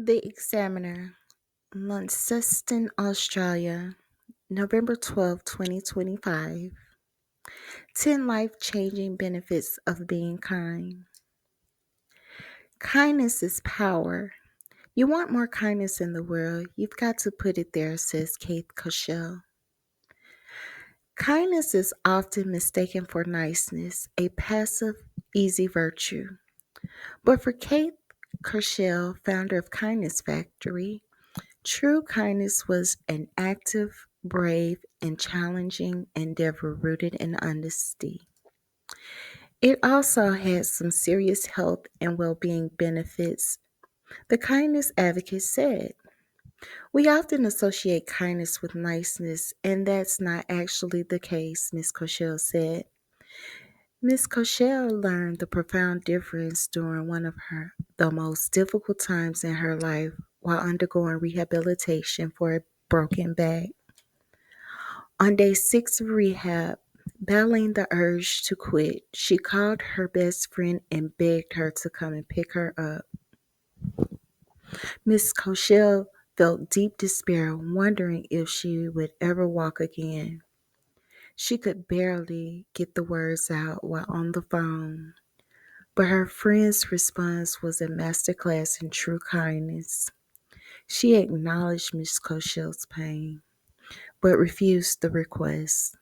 The Examiner, Launceston, Australia, November 12, 2025. 10 life changing benefits of being kind. Kindness is power. You want more kindness in the world, you've got to put it there, says Kate Cushell. Kindness is often mistaken for niceness, a passive, easy virtue. But for Kate Cushell, founder of Kindness Factory, true kindness was an active, brave, and challenging endeavor rooted in honesty. It also has some serious health and well being benefits. The kindness advocate said, "We often associate kindness with niceness, and that's not actually the case," Ms. Cochelle said. Ms. Cochelle learned the profound difference during one of the most difficult times in her life while undergoing rehabilitation for a broken back. On day 6 of rehab, battling the urge to quit, she called her best friend and begged her to come and pick her up. Miss Cochelle felt deep despair, wondering if she would ever walk again. She could barely get the words out while on the phone, but her friend's response was a masterclass in true kindness. She acknowledged Miss Cochelle's pain, but refused the request.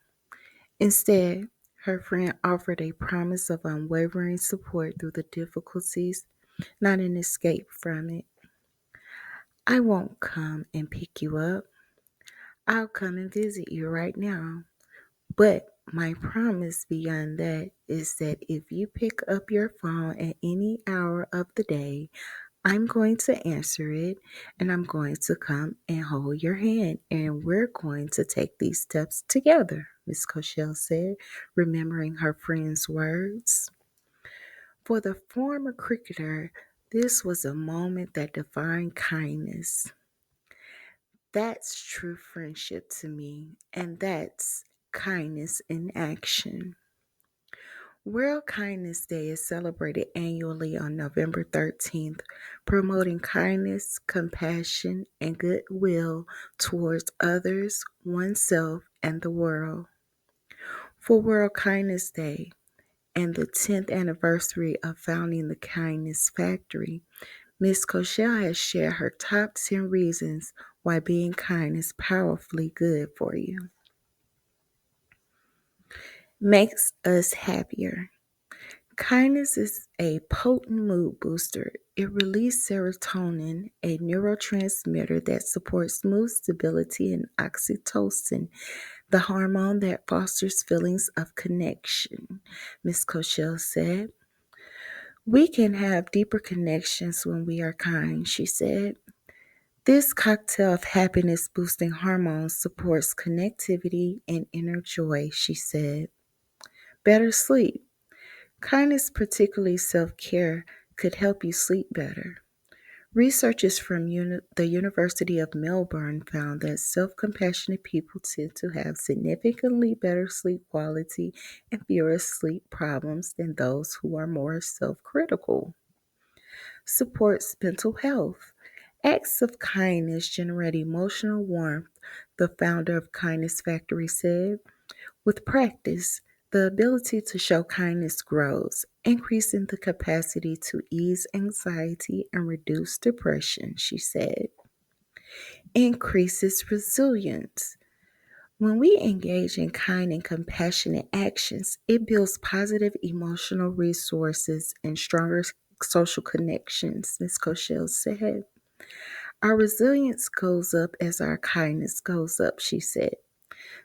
Instead, her friend offered a promise of unwavering support through the difficulties, not an escape from it. "I won't come and pick you up. I'll come and visit you right now. But my promise beyond that is that if you pick up your phone at any hour of the day, I'm going to answer it and I'm going to come and hold your hand and we're going to take these steps together," Miss Cochelle said, remembering her friend's words. For the former cricketer, this was a moment that defined kindness. That's true friendship to me, and that's kindness in action. World Kindness Day is celebrated annually on November 13th, promoting kindness, compassion, and goodwill towards others, oneself, and the world. For World Kindness Day and the 10th anniversary of founding the Kindness Factory, Ms. Cochelle has shared her top 10 reasons why being kind is powerfully good for you. Makes us happier. Kindness is a potent mood booster. It releases serotonin, a neurotransmitter that supports mood stability, and oxytocin, the hormone that fosters feelings of connection, Ms. Cochelle said. "We can have deeper connections when we are kind," she said. "This cocktail of happiness boosting hormones supports connectivity and inner joy," she said. Better sleep. Kindness, particularly self-care, could help you sleep better. Researchers from the University of Melbourne found that self-compassionate people tend to have significantly better sleep quality and fewer sleep problems than those who are more self-critical. Supports mental health. Acts of kindness generate emotional warmth, the founder of Kindness Factory said. With practice, the ability to show kindness grows, increasing the capacity to ease anxiety and reduce depression, she said. Increases resilience. When we engage in kind and compassionate actions, it builds positive emotional resources and stronger social connections, Ms. Cochelle said. Our resilience goes up as our kindness goes up, she said.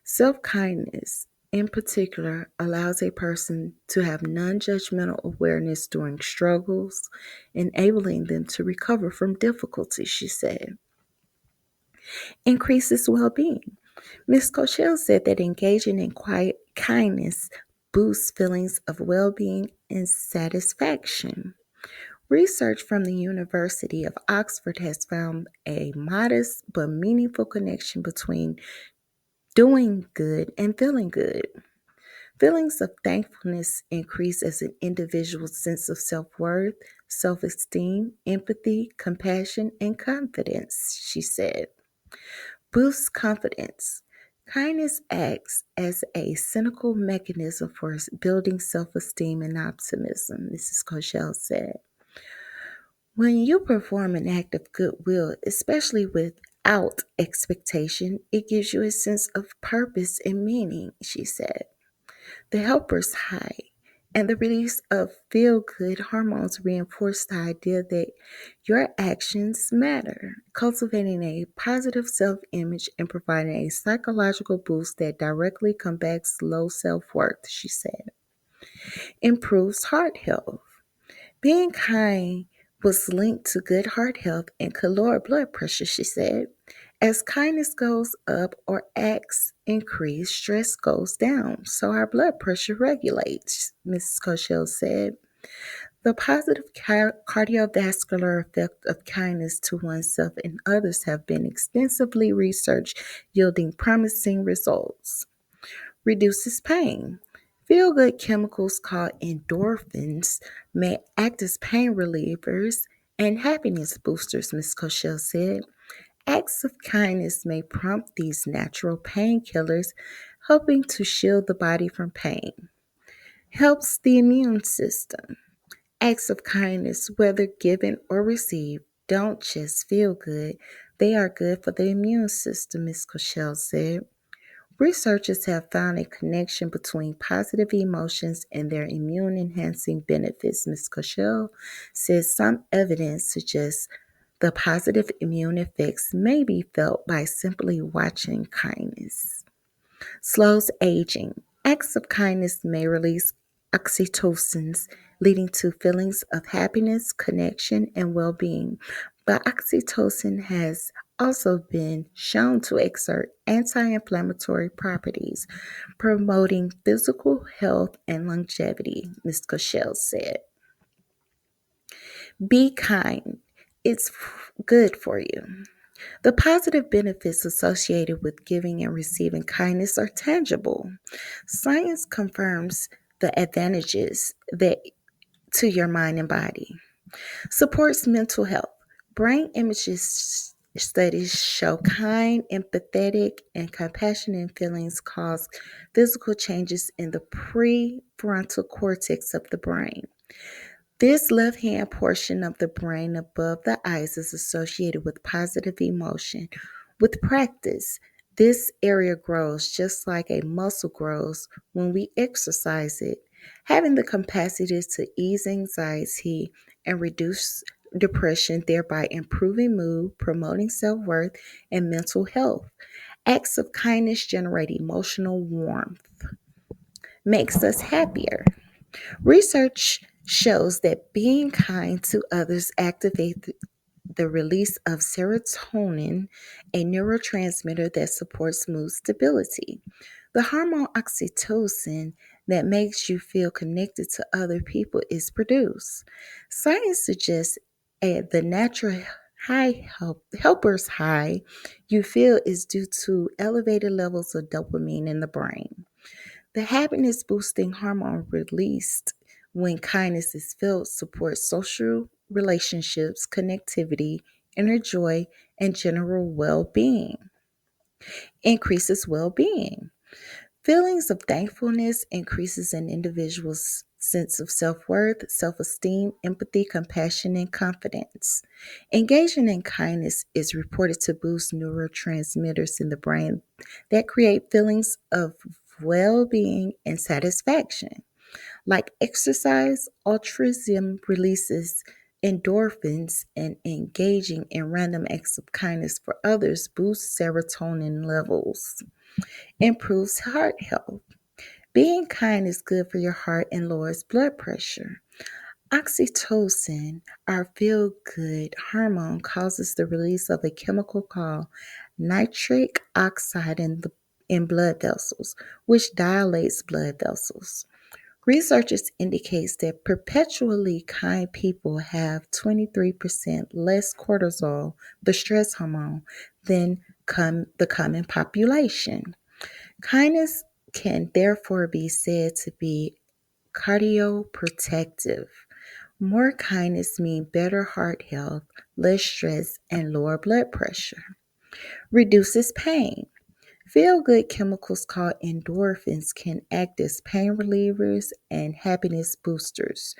Self-kindness, in particular, allows a person to have non-judgmental awareness during struggles, enabling them to recover from difficulty, she said. Increases well-being. Ms. Cochelle said that engaging in quiet kindness boosts feelings of well-being and satisfaction. Research from the University of Oxford has found a modest but meaningful connection between doing good and feeling good. Feelings of thankfulness increase as an individual's sense of self worth, self esteem, empathy, compassion, and confidence, she said. Boosts confidence. Kindness acts as a cynical mechanism for building self esteem and optimism, Mrs. Koshel said. When you perform an act of goodwill, especially without expectation, it gives you a sense of purpose and meaning, she said. The helper's high and the release of feel good hormones reinforce the idea that your actions matter, cultivating a positive self image and providing a psychological boost that directly combats low self worth, she said. Improves heart health. Being kind was linked to good heart health and could lower blood pressure, she said. As kindness goes up or acts increase, stress goes down, so our blood pressure regulates, Mrs. Koshel said. The positive cardiovascular effect of kindness to oneself and others have been extensively researched, yielding promising results. Reduces pain. Feel good chemicals called endorphins may act as pain relievers and happiness boosters, Ms. Koshel said. Acts of kindness may prompt these natural painkillers, helping to shield the body from pain. Helps the immune system. Acts of kindness, whether given or received, don't just feel good, they are good for the immune system, Ms. Koshel said. Researchers have found a connection between positive emotions and their immune enhancing benefits. Ms. Koshel says some evidence suggests the positive immune effects may be felt by simply watching kindness. Slows aging. Acts of kindness may release oxytocins, leading to feelings of happiness, connection, and well being. But oxytocin has also been shown to exert anti inflammatory properties, promoting physical health and longevity, Ms. Koshel said. Be kind. It's good for you. The positive benefits associated with giving and receiving kindness are tangible. Science confirms the advantages that to your mind and body. Supports mental health. Brain images studies show kind, empathetic, and compassionate feelings cause physical changes in the prefrontal cortex of the brain. This left hand portion of the brain above the eyes is associated with positive emotion. With practice, this area grows just like a muscle grows when we exercise it, having the capacity to ease anxiety and reduce depression, thereby improving mood, promoting self worth, and mental health. Acts of kindness generate emotional warmth, makes us happier. Research shows that being kind to others activates the release of serotonin, a neurotransmitter that supports mood stability. The hormone oxytocin that makes you feel connected to other people is produced. Science suggests the natural helper's high you feel is due to elevated levels of dopamine in the brain. The happiness boosting hormone released when kindness is felt supports social relationships, connectivity, inner joy, and general well being. Increases well being. Feelings of thankfulness increases an individual's sense of self-worth, self-esteem, empathy, compassion, and confidence. Engaging in kindness is reported to boost neurotransmitters in the brain that create feelings of well-being and satisfaction. Like exercise, altruism releases endorphins, and engaging in random acts of kindness for others boosts serotonin levels, improves heart health. Being kind is good for your heart and lowers blood pressure. Oxytocin, our feel good hormone, causes the release of a chemical called nitric oxide in blood vessels, which dilates blood vessels. Researchers indicates that perpetually kind people have 23% less cortisol, the stress hormone, than the common population. Kindness can therefore be said to be cardioprotective. More kindness means better heart health, less stress, and lower blood pressure. Reduces pain. Feel good chemicals called endorphins can act as pain relievers and happiness boosters.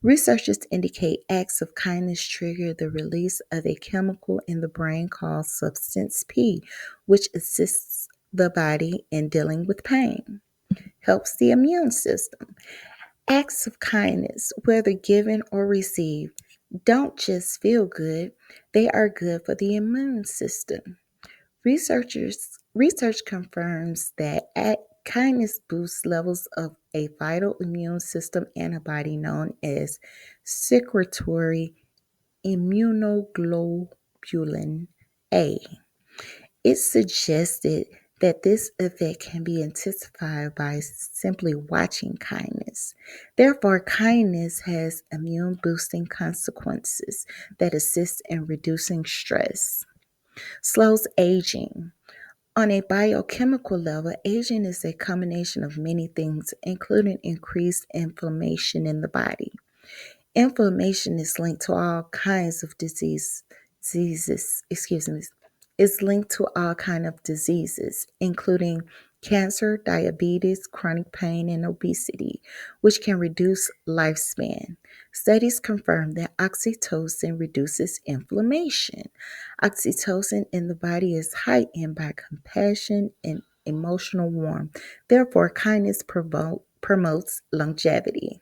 Researchers indicate acts of kindness trigger the release of a chemical in the brain called substance P, which assists the body in dealing with pain. Helps the immune system. Acts of kindness, whether given or received, don't just feel good, they are good for the immune system. Research confirms that kindness boosts levels of a vital immune system antibody known as secretory immunoglobulin A. It's suggested that this effect can be intensified by simply watching kindness. Therefore, kindness has immune boosting consequences that assist in reducing stress. Slows aging. On a biochemical level, aging is a combination of many things, including increased inflammation in the body. Inflammation is linked to all kinds of diseases, is linked to all kinds of diseases, including cancer, diabetes, chronic pain, and obesity, which can reduce lifespan. Studies confirm that oxytocin reduces inflammation. Oxytocin in the body is heightened by compassion and emotional warmth. Therefore, kindness promotes longevity.